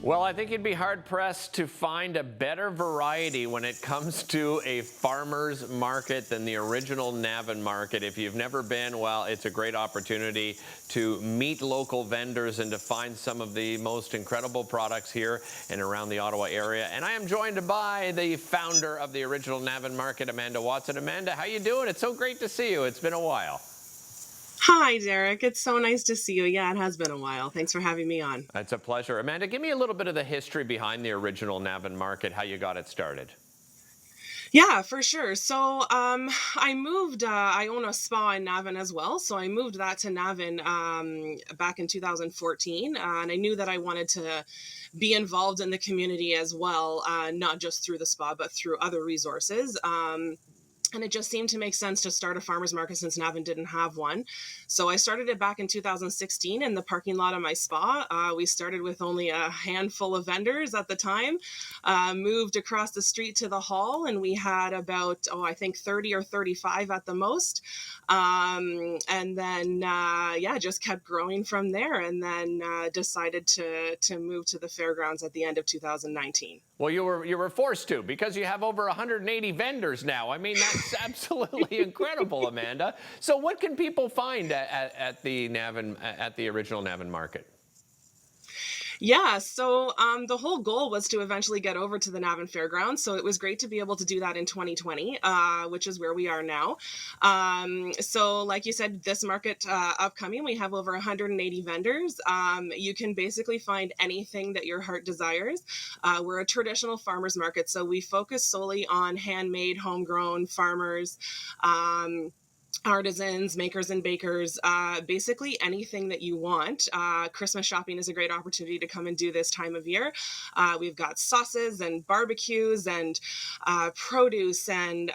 Well, I think you'd be hard-pressed to find a better variety when it comes to a farmer's market than the original Navan Market. If you've never been, well, it's a great opportunity to meet local vendors and to find some of the most incredible products here and around the Ottawa area. And I am joined by the founder of the original Navan Market, Amanda Watson. Amanda, how you doing? It's so great to see you. It's been a while. Hi, Derek. It's so nice to see you. Yeah, it has been a while. Thanks for having me on. It's a pleasure. Amanda, give me a little bit of the history behind the original Navan Market, how you got it started. Yeah, for sure. So, I moved. I own a spa in Navan as well, so I moved that to Navan back in 2014, and I knew that I wanted to be involved in the community as well, not just through the spa, but through other resources. And it just seemed to make sense to start a farmer's market since Navan didn't have one. So I started it back in 2016 in the parking lot of my spa. We started with only a handful of vendors at the time, moved across the street to the hall, and we had about, I think 30 or 35 at the most. And then, just kept growing from there, and then decided to move to the fairgrounds at the end of 2019. Well, you were forced to because you have over 180 vendors now. I mean, that's absolutely incredible, Amanda. So, what can people find at the original Navan Market? Yeah, so the whole goal was to eventually get over to the Navan Fairgrounds. So it was great to be able to do that in 2020, which is where we are now. So, like you said, this market upcoming, we have over 180 vendors. You can basically find anything that your heart desires. We're a traditional farmers market, so we focus solely on handmade, homegrown farmers. Artisans, makers and bakers, basically anything that you want. Christmas shopping is a great opportunity to come and do this time of year. We've got sauces and barbecues and produce, and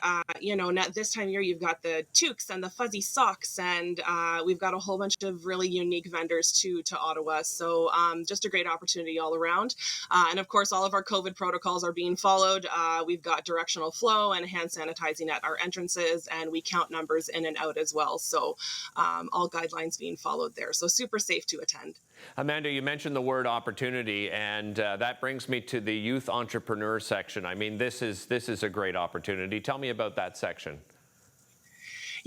this time of year you've got the toques and the fuzzy socks, and we've got a whole bunch of really unique vendors to Ottawa. So just a great opportunity all around. And of course, all of our COVID protocols are being followed. We've got directional flow and hand sanitizing at our entrances, and we count numbers in and out as well. So all guidelines being followed there. So super safe to attend. Amanda, you mentioned the word opportunity, and that brings me to the youth entrepreneur section. I mean, this is a great opportunity. Tell me about that section.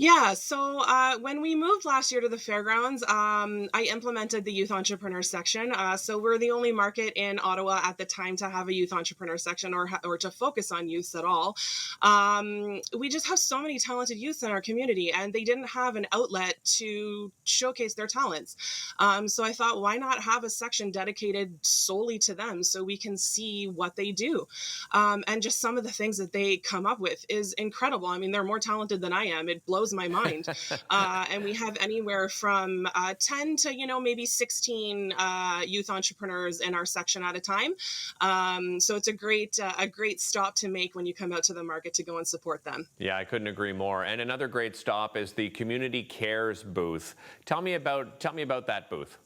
Yeah, so when we moved last year to the fairgrounds, I implemented the youth entrepreneur section. So we're the only market in Ottawa at the time to have a youth entrepreneur section or to focus on youths at all. We just have so many talented youths in our community, and they didn't have an outlet to showcase their talents. So I thought, why not have a section dedicated solely to them so we can see what they do? And just some of the things that they come up with is incredible. I mean, they're more talented than I am. It blows my mind. And we have anywhere from 10 to, maybe 16 youth entrepreneurs in our section at a time. So it's a great stop to make when you come out to the market to go and support them. Yeah, I couldn't agree more. And another great stop is the Community Cares booth. Tell me about that booth.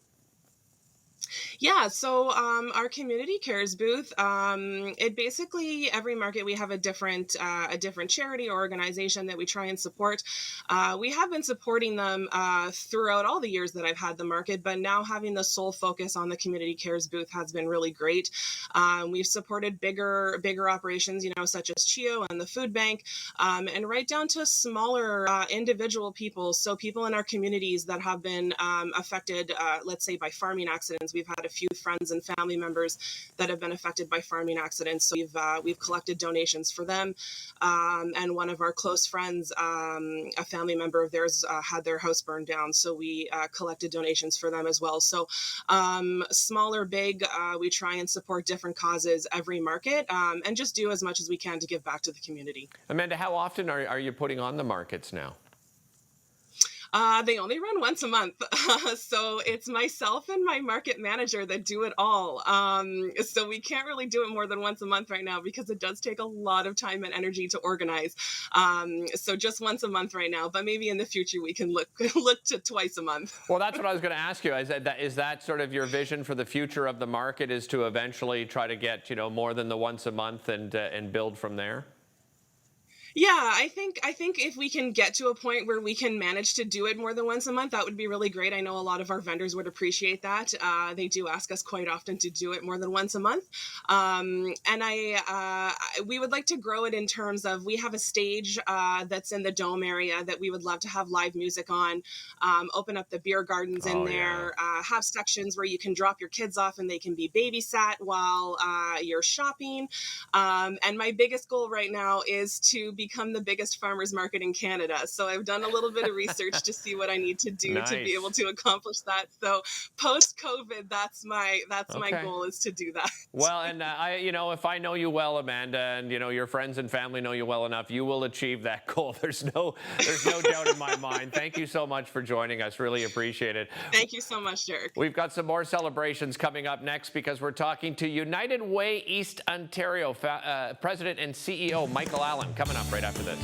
Yeah, so our Community Cares booth, it basically, every market we have a different charity or organization that we try and support. We have been supporting them throughout all the years that I've had the market, but now having the sole focus on the Community Cares booth has been really great. We've supported bigger operations, such as CHEO and the food bank, and right down to smaller individual people. So people in our communities that have been affected, let's say by farming accidents. We've had a few friends and family members that have been affected by farming accidents. So we've collected donations for them. And one of our close friends, a family member of theirs, had their house burned down. So we collected donations for them as well. So small or big, we try and support different causes every market, and just do as much as we can to give back to the community. Amanda, how often are you putting on the markets now? They only run once a month. So it's myself and my market manager that do it all. So we can't really do it more than once a month right now because it does take a lot of time and energy to organize. So just once a month right now, but maybe in the future we can look to twice a month. Well, that's what I was going to ask you. Is that sort of your vision for the future of the market, is to eventually try to get, more than the once a month and build from there? Yeah, I think if we can get to a point where we can manage to do it more than once a month, that would be really great. I know a lot of our vendors would appreciate that. They do ask us quite often to do it more than once a month, and we would like to grow it in terms of we have a stage that's in the dome area that we would love to have live music on. Open up the beer gardens in Oh, yeah. there. Have sections where you can drop your kids off and they can be babysat while you're shopping. And my biggest goal right now is to become the biggest farmers market in Canada. So I've done a little bit of research to see what I need to do to be able Nice. to accomplish that. So post COVID, that's my Okay. goal is to do that. Well, and if I know you well, Amanda, and your friends and family know you well enough, you will achieve that goal. There's no doubt in my mind. Thank you so much for joining us. Really appreciate it. Thank you so much, Derek. We've got some more celebrations coming up next because we're talking to United Way East Ontario President and CEO Michael Allen coming up right after this.